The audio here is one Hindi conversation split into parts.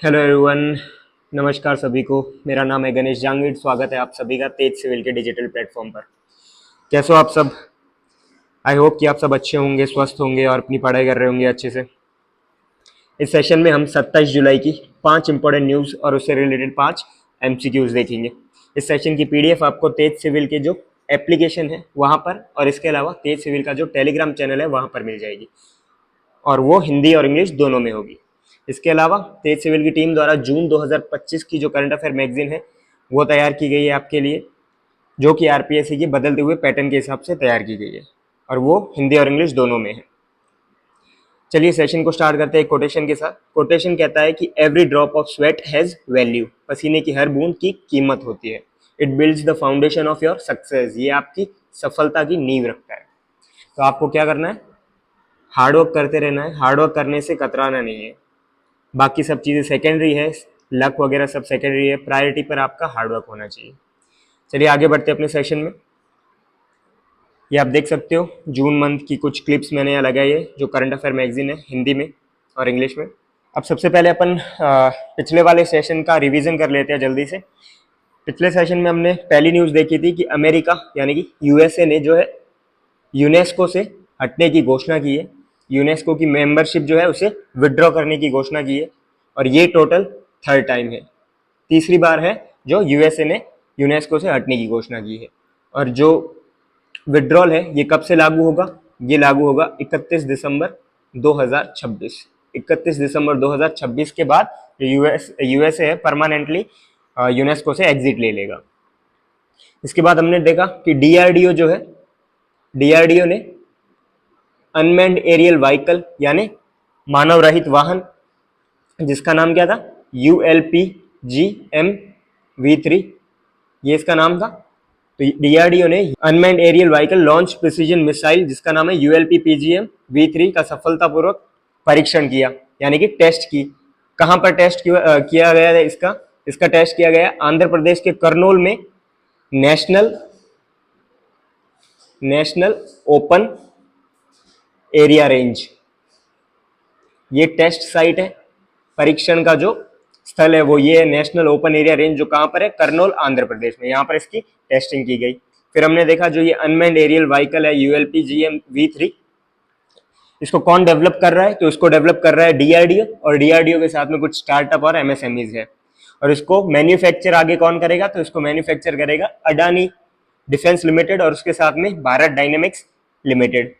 Hello everyone. नमस्कार सभी को। मेरा नाम है गणेश जांगीड़। स्वागत है आप सभी का तेज सिविल के डिजिटल प्लेटफॉर्म पर। कैसे हो आप सब? आई होप कि आप सब अच्छे होंगे, स्वस्थ होंगे और अपनी पढ़ाई कर रहे होंगे अच्छे से। इस सेशन में हम 27 जुलाई की 5 इंपॉर्टेंट न्यूज़ और उससे रिलेटेड 5 एमसीक्यूज देखेंगे। इस सेशन की पीडीएफ आपको तेज सिविल के जो एप्लीकेशन है वहाँ पर और इसके अलावा तेज सिविल का जो टेलीग्राम चैनल है वहाँ पर मिल जाएगी और वो हिंदी और इंग्लिश दोनों में होगी। इसके अलावा तेज सिविल की टीम द्वारा जून 2025 की जो करंट अफेयर मैगजीन है वो तैयार की गई है आपके लिए, जो कि आरपीएससी की बदलते हुए पैटर्न के हिसाब से तैयार की गई है और वो हिंदी और इंग्लिश दोनों में है। चलिए सेशन को स्टार्ट करते हैं कोटेशन के साथ। कोटेशन कहता है कि every drop of sweat has value. पसीने की हर बूंद की कीमत होती है। It builds the foundation of your success. ये आपकी सफलता की नींव रखता है। तो आपको क्या करना है? हार्डवर्क करते रहना है। हार्डवर्क करने से कतराना नहीं है। बाकी सब चीज़ें सेकेंडरी है, लक वगैरह सब सेकेंडरी है। प्रायोरिटी पर आपका हार्डवर्क होना चाहिए। चलिए आगे बढ़ते हैं अपने सेशन में। ये आप देख सकते हो जून मंथ की कुछ क्लिप्स मैंने यहाँ लगाई है, जो करंट अफेयर मैगजीन है हिंदी में और इंग्लिश में। अब सबसे पहले अपन पिछले वाले सेशन का रिवीजन कर लेते हैं जल्दी से। पिछले सेशन में हमने पहली न्यूज़ देखी थी कि अमेरिका यानी कि यूएसए ने जो है यूनेस्को से हटने की घोषणा की है। यूनेस्को की मेंबरशिप जो है उसे विड्रॉ करने की घोषणा की है और ये टोटल थर्ड टाइम है, तीसरी बार है जो यूएसए ने यूनेस्को से हटने की घोषणा की है। और जो विड्रॉल है ये कब से लागू होगा? ये लागू होगा 31 दिसंबर 2026। 31 दिसंबर 2026 के बाद यूएसए है परमानेंटली यूनेस्को से एग्जिट ले लेगा। इसके बाद हमने देखा कि डीआरडीओ जो है, डीआरडीओ ने अनमैन्ड एरियल व्हीकल यानी मानव रहित वाहन, जिसका नाम क्या था? ULPGM-V3, ये इसका नाम था। तो डीआरडीओ ने unmanned aerial vehicle launch precision missile, जिसका नाम है ULPGM-V3 का सफलतापूर्वक परीक्षण किया, यानी कि टेस्ट की। कहां पर टेस्ट किया गया है? इसका टेस्ट किया गया आंध्र प्रदेश के कर्नूल में नेशनल ओपन एरिया रेंज। ये टेस्ट साइट है। परीक्षण का जो स्थल है वो ये है, नेशनल ओपन एरिया रेंज, जो कहां पर है? कर्नूल, आंध्र प्रदेश में। यहाँ पर इसकी टेस्टिंग की गई। फिर हमने देखा जो ये अनमैन्ड एरियल व्हीकल है ULPGM-V3, इसको कौन डेवलप कर रहा है? तो इसको डेवलप कर रहा है डीआरडीओ, और डीआरडीओ के साथ में कुछ स्टार्टअप और एमएसएमईज है। और इसको मैन्युफैक्चर आगे कौन करेगा? तो इसको मैन्युफैक्चर करेगा अडानी डिफेंस लिमिटेड और उसके साथ में भारत डायनेमिक्स लिमिटेड।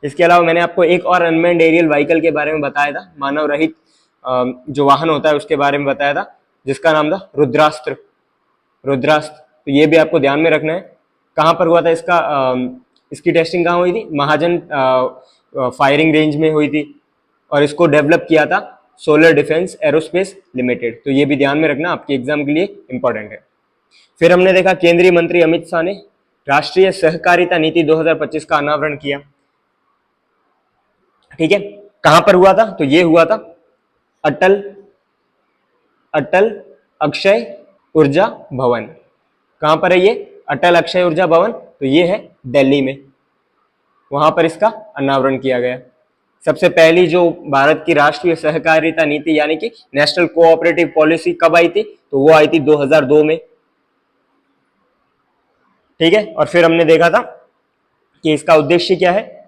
इसके अलावा मैंने आपको एक और अनमैन्ड एरियल व्हीकल के बारे में बताया था, मानव रहित जो वाहन होता है उसके बारे में बताया था, जिसका नाम था रुद्रास्त्र। तो ये भी आपको ध्यान में रखना है। कहाँ पर हुआ था इसकी टेस्टिंग? कहाँ हुई थी? महाजन फायरिंग रेंज में हुई थी और इसको डेवलप किया था सोलर डिफेंस एरोस्पेस लिमिटेड। तो ये भी ध्यान में रखना, आपके एग्जाम के लिए इंपॉर्टेंट है। फिर हमने देखा केंद्रीय मंत्री अमित शाह ने राष्ट्रीय सहकारिता नीति 2025 का अनावरण किया। ठीक है, कहां पर हुआ था? तो ये हुआ था अटल अक्षय ऊर्जा भवन। कहां पर है ये? अटल अक्षय ऊर्जा भवन। तो ये है दिल्ली में, वहां पर इसका अनावरण किया गया। सबसे पहली जो भारत की राष्ट्रीय सहकारिता नीति यानी कि नेशनल कोऑपरेटिव पॉलिसी कब आई थी? तो वो आई थी 2002 में। ठीक है, और फिर हमने देखा था कि इसका उद्देश्य क्या है।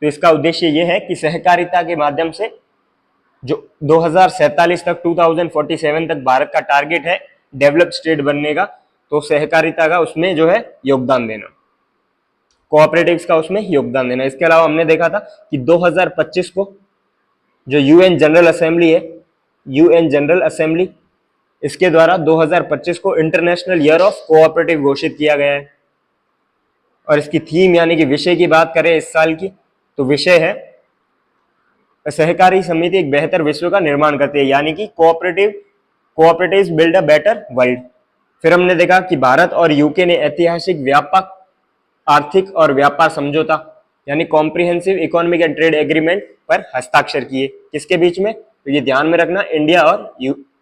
तो इसका उद्देश्य यह है कि सहकारिता के माध्यम से जो 2047 तक 2047 तक भारत का टारगेट है डेवलप्ड स्टेट बनने का, तो सहकारिता का उसमें जो है योगदान देना, कोऑपरेटिव्स का उसमें योगदान देना। इसके अलावा हमने देखा था कि 2025 को जो यूएन जनरल असेंबली, इसके द्वारा 2025 को इंटरनेशनल ईयर ऑफ कोऑपरेटिव घोषित किया गया है। और इसकी थीम यानी कि विषय की बात करें इस साल की, तो विषय है सहकारी समिति एक बेहतर विश्व का निर्माण करती है, यानी कि cooperatives build a better world. फिर हमने देखा कि भारत और यूके ने ऐतिहासिक व्यापक आर्थिक और व्यापार समझौता यानी comprehensive economic and trade agreement पर हस्ताक्षर किए। किसके बीच में? तो ये ध्यान में रखना, इंडिया और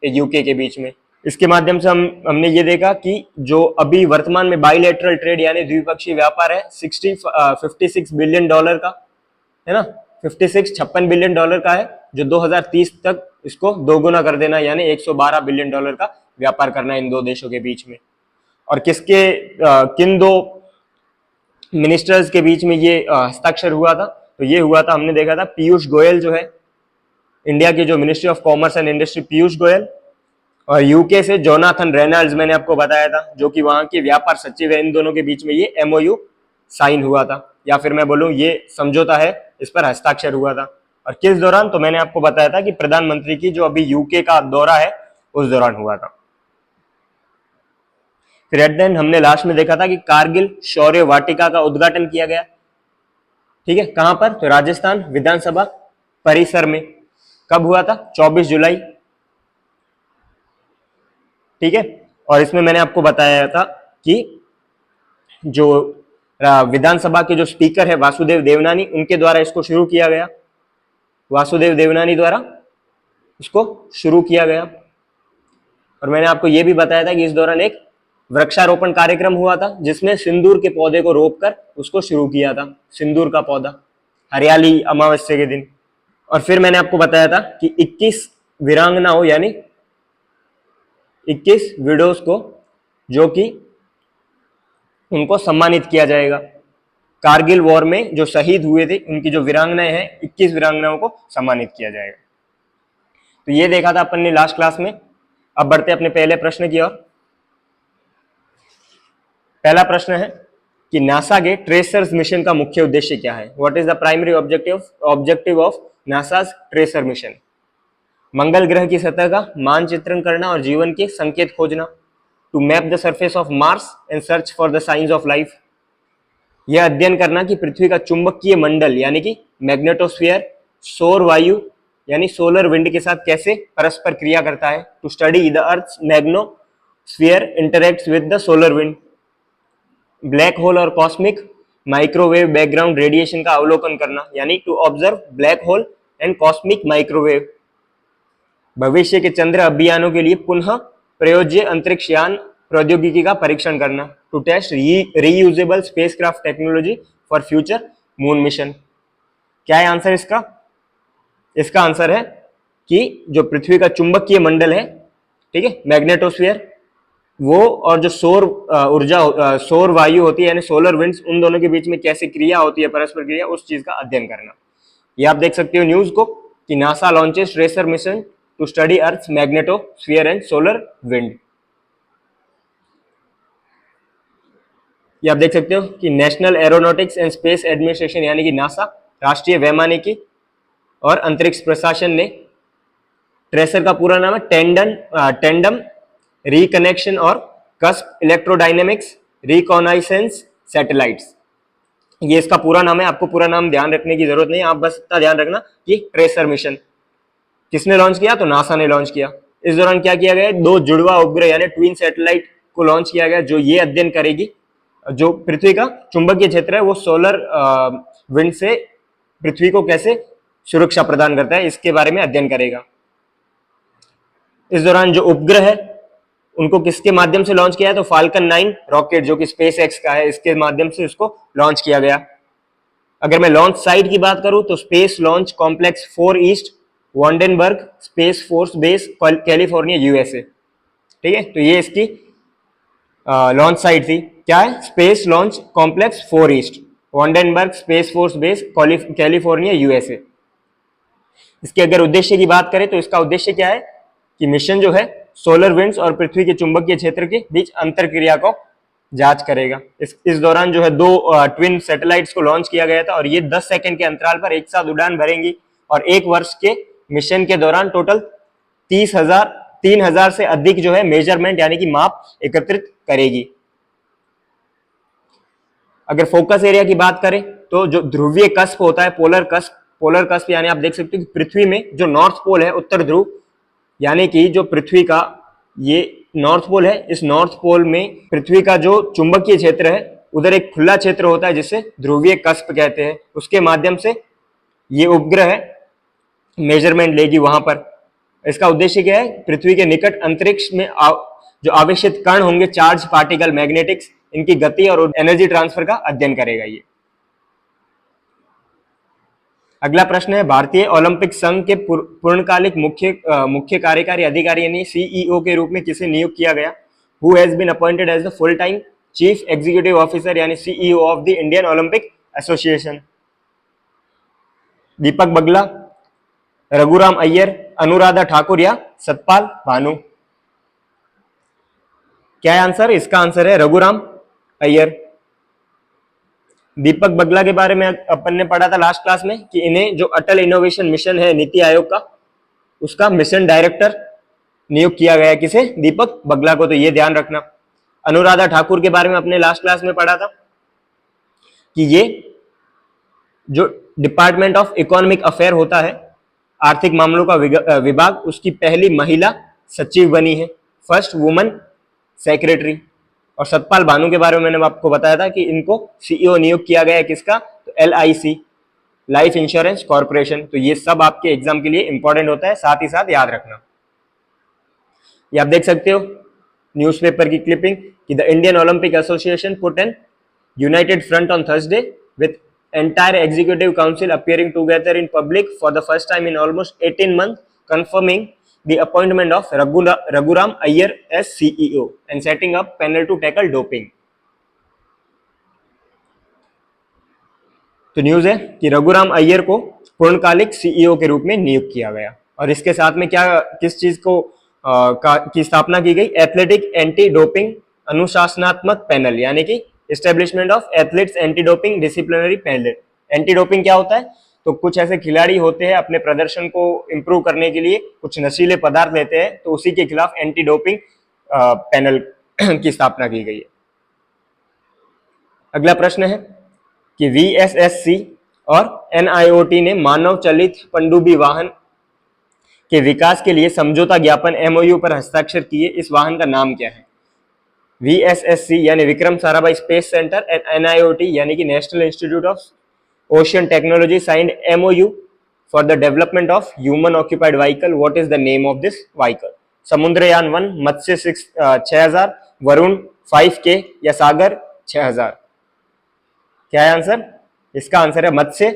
यूके के बीच में। इसके माध्यम से हमने ये देखा कि जो अभी वर्तमान में बाइलेटरल ट्रेड यानी द्विपक्षीय व्यापार है 56 बिलियन डॉलर का है ना, 56 बिलियन डॉलर का है, जो 2030 तक इसको दोगुना कर देना, यानी 112 बिलियन डॉलर का व्यापार करना इन दो देशों के बीच में। और किन दो मिनिस्टर्स के बीच में ये हस्ताक्षर हुआ था? तो ये हुआ था, हमने देखा था, पीयूष गोयल जो है इंडिया के जो ministry of commerce and industry, Piyush Goyal, और यूके से जोनाथन रेनॉल्ड्स, मैंने आपको बताया था, जो कि वहां के व्यापार सचिव है। इन दोनों के बीच में ये एमओयू साइन हुआ था, या फिर मैं बोलूं ये समझौता है, इस पर हस्ताक्षर हुआ था। और किस दौरान? तो मैंने आपको बताया था कि प्रधानमंत्री की जो अभी यूके का दौरा है उस दौरान हुआ था। फिर एट द एंड हमने लास्ट में देखा था कि कारगिल शौर्य वाटिका का उद्घाटन किया गया। ठीक है, कहां पर? तो राजस्थान विधानसभा परिसर में। कब हुआ था? 24 जुलाई। ठीक है, और इसमें मैंने आपको बताया था कि जो विधानसभा के जो स्पीकर है वासुदेव देवनानी, उनके द्वारा इसको शुरू किया गया। वासुदेव देवनानी द्वारा इसको शुरू किया गया। और मैंने आपको यह भी बताया था कि इस दौरान एक वृक्षारोपण कार्यक्रम हुआ था, जिसमें सिंदूर के पौधे को रोपकर उसको शुरू किया था, सिंदूर का पौधा, हरियाली अमावस्या के दिन। और फिर मैंने आपको बताया था कि 21 वीरांगनाओं यानी 21 विडोज को, जो कि उनको सम्मानित किया जाएगा। कारगिल वॉर में जो शहीद हुए थे, उनकी जो वीरांगनाएं हैं, 21 वीरांगनाओं को सम्मानित किया जाएगा। तो ये देखा था अपन ने लास्ट क्लास में। अब बढ़ते अपने पहले प्रश्न की ओर। पहला प्रश्न है कि नासा के ट्रेसर्स मिशन का मुख्य उद्देश्य क्या है? What is the primary objective of NASA's tracer mission? मंगल ग्रह की सतह का मानचित्रण करना और जीवन के संकेत खोजना। To map the surface of Mars and search for the science of life. यह अध्ययन करना कि पृथ्वी का चुंबकीय मंडल यानी कि मैग्नेटोस्फीयर सौर वायु यानी सोलर विंड के साथ कैसे परस्पर क्रिया करता है। To study the earth magnetosphere interacts with the solar wind. Black hole और कॉस्मिक माइक्रोवेव बैकग्राउंड रेडिएशन का अवलोकन करना, यानी to observe black hole and cosmic microwave. भविष्य के चंद्र अभियानों के लिए पुनः प्रयोज्य अंतरिक्ष यान प्रौद्योगिकी का परीक्षण करना। To test reusable spacecraft technology for future moon mission. क्या है आंसर इसका? इसका आंसर है कि जो पृथ्वी का चुंबकीय मंडल है, ठीक है, मैग्नेटोस्फीयर, वो और जो सौर ऊर्जा सौर वायु होती है यानी सोलर विंड्स, उन दोनों के बीच में कैसे क्रिया होती है, परस्पर क्रिया, उस चीज का अध्ययन करना। ये आप देख सकते हो न्यूज को कि NASA launches tracer mission to study earth magnetosphere and solar wind. ये आप देख सकते हो कि National Aeronautics and Space Administration यानी कि नासा, राष्ट्रीय वैमानिकी और अंतरिक्ष प्रशासन ने, ट्रेसर का पूरा नाम है टेंडम रिकनेक्शन और कस्प इलेक्ट्रोडायनेमिक्स रिकॉनाइसेंस सैटेलाइट्स, ये इसका पूरा नाम है। आपको पूरा नाम ध्यान रखने की जरूरत नहीं, आप बस इतना ध्यान रखना कि ट्रेसर मिशन किसने लॉन्च किया? तो नासा ने लॉन्च किया। इस दौरान क्या किया गया? 2 जुड़वा उपग्रह यानी ट्विन सैटेलाइट को लॉन्च किया गया, जो ये अध्ययन करेगी जो पृथ्वी का चुंबकीय क्षेत्र है वो सोलर विंड से पृथ्वी को कैसे सुरक्षा प्रदान करता है, इसके बारे में अध्ययन करेगा। इस दौरान जो उपग्रह है उनको किसके माध्यम से लॉन्च किया है? तो फाल्कन 9 रॉकेट, जो कि स्पेस एक्स का है, इसके माध्यम से इसको लॉन्च किया गया। अगर मैं लॉन्च साइट की बात करूं तो space launch complex 4 east Vandenberg space force base California USA. ठीक है, तो ये इसकी लॉन्च साइट थी। क्या है? Space launch complex 4 east Vandenberg space force base California USA. इसके अगर उद्देश्य की बात करें तो इसका उद्देश्य क्या है कि मिशन जो है सोलर विंड्स और पृथ्वी के चुंबकीय क्षेत्र के बीच अंतर क्रिया को जांच करेगा। इस दौरान जो है 2 ट्विन सैटेलाइट्स को लॉन्च किया गया था और ये 10 सेकंड के अंतराल पर एक साथ उड़ान भरेंगी और 1 वर्ष के मिशन के दौरान टोटल 3,000 से अधिक जो है मेजरमेंट यानी कि माप एकत्रित करेगी। अगर फोकस एरिया की बात करें तो जो ध्रुवीय कस्प होता है, पोलर कस्प यानी आप देख सकते हो कि पृथ्वी में जो नॉर्थ पोल है, उत्तर ध्रुव, यानी कि जो पृथ्वी का ये नॉर्थ पोल है, इस नॉर्थ पोल में पृथ्वी का जो चुंबकीय क्षेत्र है उधर एक खुला क्षेत्र होता है जिसे ध्रुवीय कस्प कहते हैं। उसके माध्यम से ये उपग्रह मेजरमेंट लेगी वहां पर। इसका उद्देश्य क्या है? पृथ्वी के निकट अंतरिक्ष में जो आवेशित कण होंगे, चार्ज पार्टिकल, मैग्नेटिक्स, इनकी गति और एनर्जी ट्रांसफर का अध्ययन करेगा ये। अगला प्रश्न है, भारतीय ओलंपिक संघ के पूर्णकालिक मुख्य कार्यकारी अधिकारी यानी सीईओ के रूप में किसे नियुक्त किया गया? Who has been appointed as the full time chief executive officer यानी CEO of the Indian Olympic Association? Deepak Bagla, Raghuram Iyer, Anuradha Thakur या सतपाल भानु? क्या है आंसर? इसका आंसर है रघुराम अय्यर। दीपक बगला के बारे में अपन ने पढ़ा था लास्ट क्लास में कि इन्हें जो अटल इनोवेशन मिशन है नीति आयोग का, उसका मिशन डायरेक्टर नियुक्त किया गया है। किसे? दीपक बगला को, तो ये ध्यान रखना। अनुराधा ठाकुर के बारे में अपने लास्ट क्लास में पढ़ा था कि ये जो डिपार्टमेंट ऑफ इकोनॉमिक अफेयर होता है, आर्थिक मामलों का विभाग, उसकी पहली महिला सचिव बनी है, फर्स्ट वुमन सेक्रेटरी। और सतपाल भानु के बारे में मैंने आपको बताया था कि इनको सीईओ नियुक्त किया गया है। किसका? तो LIC, लाइफ इंश्योरेंस कॉर्पोरेशन। तो ये सब आपके एग्जाम के लिए इंपॉर्टेंट होता है, साथ ही साथ याद रखना। ये आप देख सकते हो न्यूज़पेपर की क्लिपिंग कि the Indian Olympic Association put an united front on Thursday with entire executive council appearing together in public for the first time in almost 18 months, confirming the appointment of Raghuram Iyer as CEO and setting up panel to tackle doping. तो न्यूज है कि रघुराम अय्यर को पूर्णकालिक सीईओ के रूप में नियुक्त किया गया। और इसके साथ में क्या, किस चीज को की स्थापना की गई? एथलेटिक एंटी डोपिंग अनुशासनात्मक पैनल, यानी कि establishment of athletes anti doping disciplinary panel. Anti doping क्या होता है? तो कुछ ऐसे खिलाड़ी होते हैं अपने प्रदर्शन को इंप्रूव करने के लिए कुछ नशीले पदार्थ लेते हैं, तो उसी के खिलाफ एंटी डोपिंग पैनल की स्थापना की गई है। अगला प्रश्न है कि VSSC और NIOT ने मानव चलित पनडुब्बी वाहन के विकास के लिए समझौता ज्ञापन MOU पर हस्ताक्षर किए। इस वाहन का नाम क्या है? VSSC यानी Vikram Sarabhai space centre and NIOT यानी कि national institute of ocean technology signed MOU for the development of human occupied vehicle. What is the name of this vehicle? Samudrayaan 1, Matsya 6000, Varun 5K या सागर 6000? क्या है आंसर? इसका आंसर है मत्स्य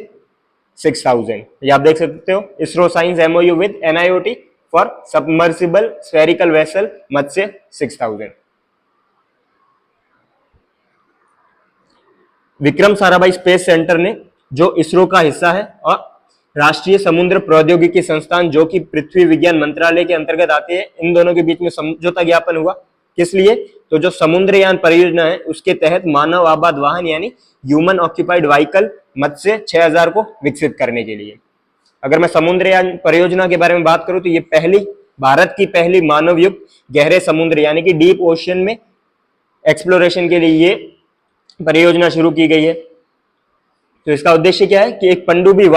6000। ये आप देख सकते हो, ISRO science MOU with NIOT for submersible spherical vessel Matsya 6000। Vikram Sarabhai space centre ने, जो इसरो का हिस्सा है, और राष्ट्रीय समुद्र प्रौद्योगिकी संस्थान जो कि पृथ्वी विज्ञान मंत्रालय के अंतर्गत आते हैं, इन दोनों के बीच में समझौता ज्ञापन हुआ। किस लिए? तो जो समुद्रयान परियोजना है उसके तहत मानव आबाद वाहन यानी ह्यूमन ऑक्यूपाइड व्हीकल मत्स्य 6000 को विकसित करने के लिए। अगर मैं समुद्रयान परियोजना के बारे में बात करूं तो ये भारत की पहली मानव युक्त गहरे समुद्र यानी कि डीप ओशियन में एक्सप्लोरेशन के लिए ये परियोजना शुरू की गई है। तो इसका उद्देश्य क्या है कि एक पनडुब्बी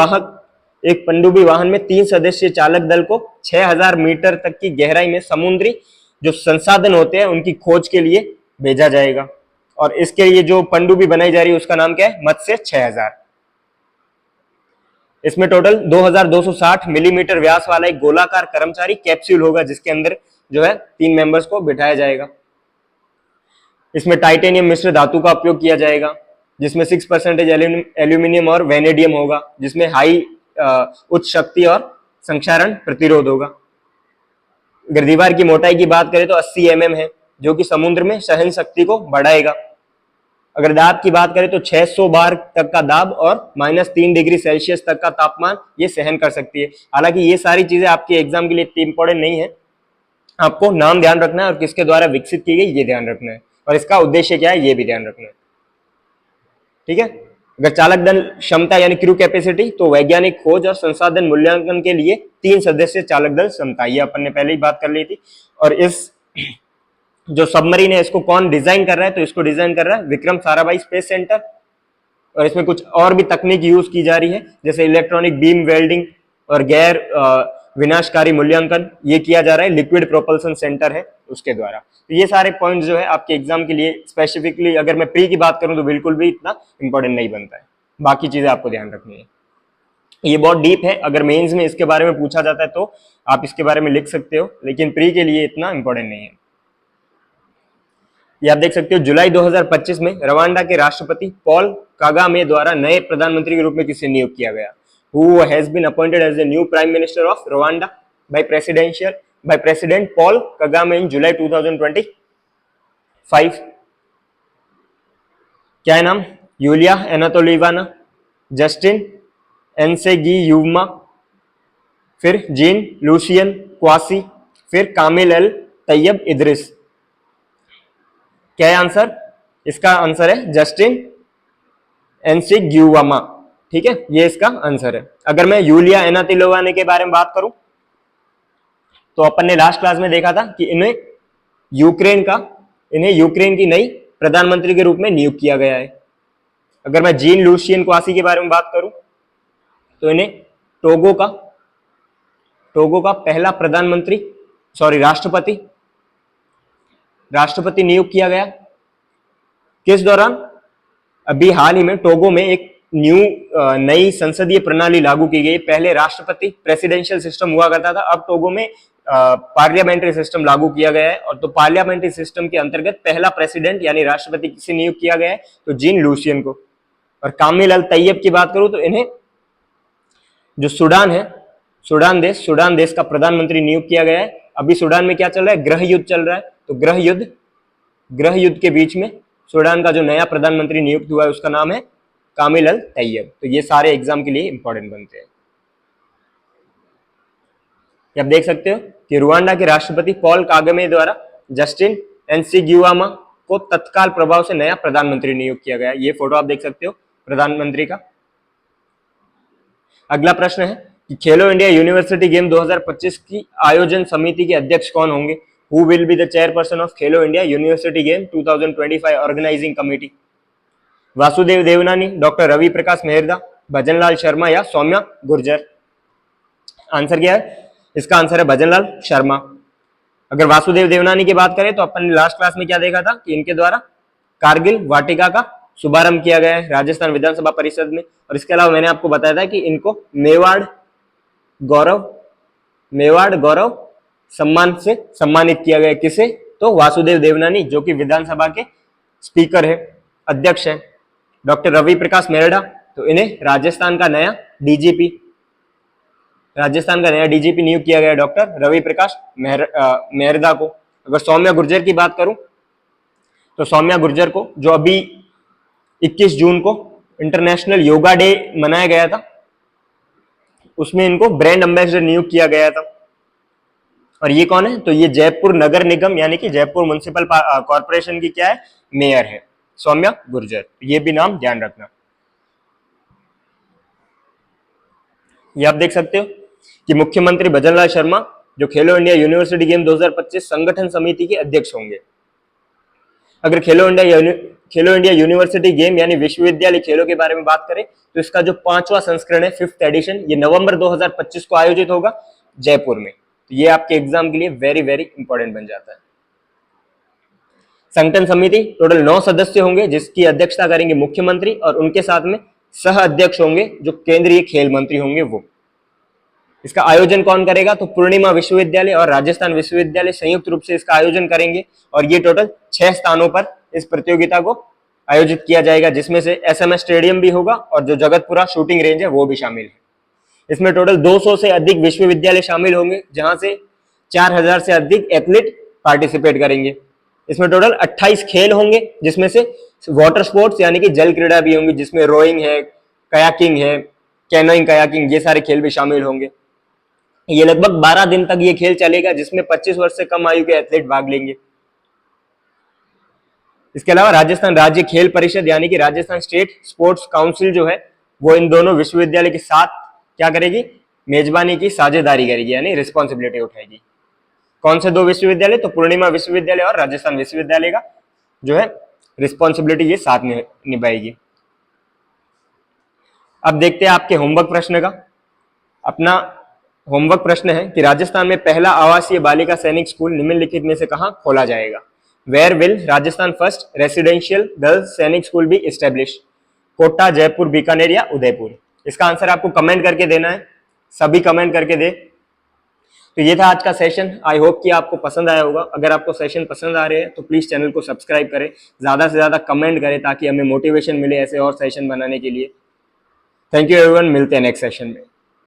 वाहन में 3 सदस्यीय चालक दल को 6000 मीटर तक की गहराई में समुद्री जो संसाधन होते हैं उनकी खोज के लिए भेजा जाएगा। और इसके लिए जो पनडुब्बी बनाई जा रही है उसका नाम क्या है? मत्स्य 6000। इसमें टोटल 2260 मिलीमीटर व्यास वाला एक गोलाकार कर्मचारी कैप्सूल होगा जिसके अंदर जो है 3 मेंबर्स को बिठाया जाएगा। इसमें टाइटेनियम मिश्र धातु का उपयोग किया जाएगा, जिसमें 6% एल्यूमिनियम और वेनेडियम होगा, जिसमें हाई उच्च शक्ति और संक्षारण प्रतिरोध होगा। अगर दीवार की मोटाई की बात करें तो 80 mm है, जो कि समुद्र में सहन शक्ति को बढ़ाएगा। अगर दाब की बात करें तो 600 बार तक का दाब और -3 डिग्री सेल्सियस तक का तापमान ये सहन कर सकती है। हालांकि ये सारी चीजें आपके एग्जाम के लिए इतनी इंपॉर्टेंट नहीं है, आपको नाम ध्यान रखना है और किसके द्वारा विकसित की गई ये ध्यान रखना है, और इसका उद्देश्य क्या है ये भी ध्यान रखना है। ठीक है। अगर चालक दल क्षमता यानी क्रू कैपेसिटी, तो वैज्ञानिक खोज और संसाधन मूल्यांकन के लिए 3 सदस्य चालक दल क्षमता, ये अपन ने पहले ही बात कर ली थी। और इस जो सबमरीन है इसको कौन डिजाइन कर रहा है? तो इसको डिजाइन कर रहा है विक्रम साराभाई स्पेस सेंटर। और इसमें कुछ और भी तकनीक यूज की जा रही है, जैसे इलेक्ट्रॉनिक बीम वेल्डिंग और गैर विनाशकारी मूल्यांकन, ये किया जा रहा है लिक्विड प्रोपल्सन सेंटर है उसके द्वारा। तो ये सारे पॉइंट्स जो है आपके एग्जाम के लिए स्पेसिफिकली, अगर मैं प्री की बात करूं तो बिल्कुल भी इतना इंपॉर्टेंट नहीं बनता है, बाकी चीजें आपको ध्यान रखनी है। ये बहुत डीप है, अगर मेंस में इसके बारे में पूछा जाता है तो आप इसके बारे में लिख सकते हो, लेकिन प्री के लिए इतना इंपॉर्टेंट नहीं है। ये आप देख सकते हो जुलाई 2025 में रवांडा के राष्ट्रपति पॉल कागामे द्वारा नए प्रधानमंत्री के रूप में किसे नियुक्त किया गया? who has been appointed as the new Prime Minister of Rwanda by President Paul Kagame in July 2025. क्या है नाम? यूलिया एनातोलिवाना, जस्टिन एनसेगियुमा, फिर जीन लूसियन क्वासी, फिर कामिल अल तैयब इद्रिस। क्या है आंसर? इसका आंसर है जस्टिन एनसेगियुमा। ठीक है, ये इसका आंसर है। अगर मैं यूलिया एनातोलिवाना के बारे में बात करूं तो अपन ने लास्ट क्लास में देखा था कि इन्हें यूक्रेन की नई प्रधानमंत्री के रूप में नियुक्त किया गया है। अगर मैं जीन लूसियन क्वासी के बारे में बात करूं तो इन्हें टोगो का पहला राष्ट्रपति नियुक्त किया गया। किस दौरान? अभी हाल ही में टोगो में एक नई संसदीय प्रणाली लागू की गई। पहले राष्ट्रपति प्रेसिडेंशियल सिस्टम हुआ करता था, अब टोगो में पार्लियामेंट्री सिस्टम लागू किया गया है। और तो पार्लियामेंट्री सिस्टम के अंतर्गत पहला प्रेसिडेंट यानी राष्ट्रपति किसे नियुक्त किया गया है? तो जीन लूसियन को। और कामिल अल तैयब की बात करूं तो इन्हें जो सूडान देश का प्रधानमंत्री नियुक्त किया गया है। अभी सूडान में क्या चल रहा है? गृह युद्ध चल रहा है। तो गृह युद्ध के बीच में सूडान का जो नया प्रधानमंत्री नियुक्त हुआ है उसका नाम है कामिल अल तैयब। तो ये सारे एग्जाम के लिए इंपॉर्टेंट बनते हैं। आप देख सकते हो कि रुवांडा के राष्ट्रपति पॉल कागमे द्वारा जस्टिन एनसेगियुमा को तत्काल प्रभाव से नया प्रधानमंत्री नियुक्त किया गया। ये फोटो आप देख सकते हो प्रधानमंत्री का। अगला प्रश्न है कि खेलो इंडिया यूनिवर्सिटी गेम 2025 की आयोजन समिति के अध्यक्ष कौन होंगे? Who will be the chairperson of Khelo India university game 2025 organising committee? Vasudev Devnani, doctor Ravi Prakash Mehrda, Bhajanlal Sharma या सौम्या गुर्जर? आंसर क्या है? इसका आंसर है भजनलाल शर्मा। अगर वासुदेव देवनानी की बात करें तो अपन ने लास्ट क्लास में क्या देखा था कि इनके द्वारा कारगिल वाटिका का शुभारंभ किया गया है राजस्थान विधानसभा परिषद में। और इसके अलावा मैंने आपको बताया था कि इनको मेवाड़ गौरव सम्मान से सम्मानित किया गया। किसे? तो वासुदेव देवनानी, जो कि विधानसभा के स्पीकर है, अध्यक्ष है। डॉक्टर रवि प्रकाश मेहरदा, तो इन्हें राजस्थान का नया डीजीपी नियुक्त किया गया डॉक्टर रवि प्रकाश मेहरदा को। अगर सौम्या गुर्जर की बात करूं तो सौम्या गुर्जर को, जो अभी 21 जून को इंटरनेशनल योगा डे मनाया गया था, उसमें इनको ब्रांड एम्बेसडर नियुक्त किया गया था। और ये कौन है? तो ये जयपुर नगर निगम यानी कि जयपुर म्युनिसिपल कॉर्पोरेशन की क्या है? मेयर है सौम्या गुर्जर। ये भी नाम ध्यान रखना। ये आप देख सकते हो कि मुख्यमंत्री भजनलाल शर्मा जो खेलो इंडिया यूनिवर्सिटी गेम 2025 संगठन समिति के अध्यक्ष होंगे। अगर खेलो इंडिया यूनिवर्सिटी गेम यानी विश्वविद्यालय खेलों के बारे में बात करें तो इसका जो 5वां संस्करण है, 5th एडिशन, ये नवंबर 2025 को आयोजित होगा जयपुर में। तो ये आपके एग्जाम के लिए वेरी वेरी इंपॉर्टेंट बन जाता है। संगठन समिति टोटल 9 सदस्य होंगे जिसकी अध्यक्षता करेंगे मुख्यमंत्री, और उनके साथ में सह अध्यक्ष होंगे जो केंद्रीय खेल मंत्री होंगे वो। इसका आयोजन कौन करेगा? तो पूर्णिमा विश्वविद्यालय और राजस्थान विश्वविद्यालय संयुक्त रूप से इसका आयोजन करेंगे। और ये टोटल 6 स्थानों पर इस प्रतियोगिता को आयोजित किया जाएगा, जिसमें से एसएमएस स्टेडियम भी होगा और जो जगतपुरा शूटिंग रेंज है वो भी शामिल है। इसमें टोटल 200 से अधिक विश्वविद्यालय शामिल होंगे, जहां से 4000 से अधिक एथलीट पार्टिसिपेट करेंगे। इसमें टोटल 28 खेल होंगे, जिसमें से वाटर स्पोर्ट्स यानी कि जल क्रीड़ा भी होंगी, जिसमें रोइंग है, कयाकिंग है, कैनोइंग कयाकिंग, ये सारे खेल भी शामिल होंगे। ये लगभग 12 दिन तक ये खेल चलेगा, जिसमें 25 वर्ष से कम आयु के एथलीट भाग लेंगे। इसके अलावा राजस्थान राज्य खेल परिषद यानी कि राजस्थान स्टेट स्पोर्ट्स काउंसिल जो है वो इन दोनों विश्वविद्यालय के साथ क्या करेगी? मेजबानी की साझेदारी करेगी, यानी रिस्पॉन्सिबिलिटी उठाएगी। कौन से 2 विश्वविद्यालय? तो पूर्णिमा विश्वविद्यालय और राजस्थान विश्वविद्यालय का जो है रिस्पॉन्सिबिलिटी ये साथ में निभाएगी। अब देखते हैं आपके होमवर्क प्रश्न का। अपना होमवर्क प्रश्न है कि राजस्थान में पहला आवासीय बालिका सैनिक स्कूल निम्नलिखित में से कहां खोला जाएगा? Where will Rajasthan first residential girls Sainik school be establish? Kota, Jaipur, Bikaner या उदयपुर? इसका आंसर आपको कमेंट करके देना है, सभी कमेंट करके दे। तो ये था आज का सेशन। आई होप कि आपको पसंद आया होगा। अगर आपको सेशन पसंद आ रहे हैं तो प्लीज चैनल को सब्सक्राइब करें, ज्यादा से ज्यादा कमेंट करें ताकि हमें मोटिवेशन मिले ऐसे और सेशन बनाने के लिए। थैंक यू एवरीवन, मिलते हैं नेक्स्ट सेशन में।